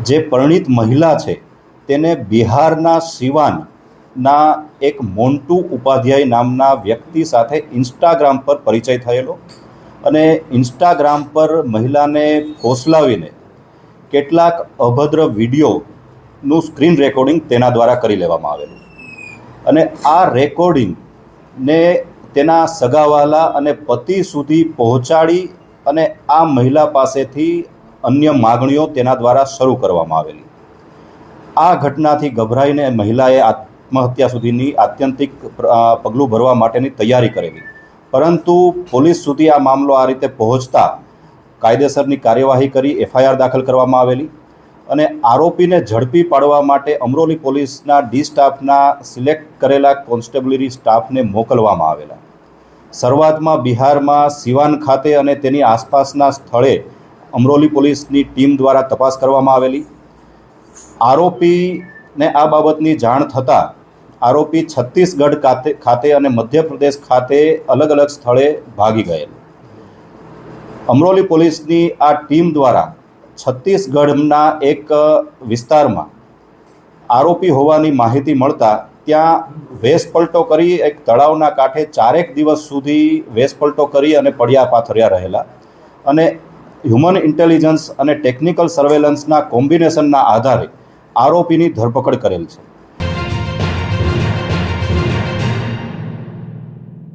જે પરિણીત મહિલા છે તેને બિહારના સિવાનના એક મોન્ટુ ઉપાધ્યાય નામના વ્યક્તિ સાથે ઇન્સ્ટાગ્રામ પર પરિચય થયેલો અને ઇન્સ્ટાગ્રામ પર મહિલાને ફોસલાવીને કેટલાક અભદ્ર વિડીયોનું સ્ક્રીન રેકોર્ડિંગ તેના દ્વારા કરી લેવામાં આવેલું અને આ રેકોર્ડિંગને તેના સગાવાલા અને પતિ સુધી પહોંચાડી અને આ મહિલા પાસેથી અન્ય માગણીઓ તેના દ્વારા શરૂ કરવામાં આવેલી। આ ઘટનાથી ગભરાઈને મહિલાએ આત્મહત્યા સુધીની આત્યંતિક પગલું ભરવા માટેની તૈયારી કરેલી, પરંતુ પોલીસ સુધી આ મામલો આ રીતે પહોંચતા કાયદેસરની કાર્યવાહી કરી એફઆઈઆર દાખલ કરવામાં આવેલી અને આરોપીને ઝડપી પાડવા માટે અમરોલી પોલીસના ડી સ્ટાફના સિલેક્ટ કરેલા કોન્સ્ટેબલરી સ્ટાફને મોકલવામાં આવેલા। શરૂઆતમાં બિહારમાં સિવાન ખાતે અને તેની આસપાસના સ્થળે અમરોલી પોલીસની ટીમ દ્વારા તપાસ કરવામાં આવેલી। આરોપીને આ બાબતની જાણ થતાં આરોપી છત્તીસગઢ ખાતે અને મધ્યપ્રદેશ ખાતે અલગ અલગ સ્થળે ભાગી ગયેલ। અમરોલી પોલીસની આ ટીમ દ્વારા છત્તીસગઢના એક વિસ્તારમાં આરોપી હોવાની માહિતી મળતા ત્યાં વેશપલટો કરી એક તળાવના કાંઠે 4 દિવસ સુધી વેશપલટો કરી અને પડ્યા પાથર્યા રહેલા અને હ્યુમન ઇન્ટેલિજન્સ અને ટેકનિકલ સર્વેલન્સના કોમ્બિનેશનના આધારે આરોપીની ધરપકડ કરેલ છે।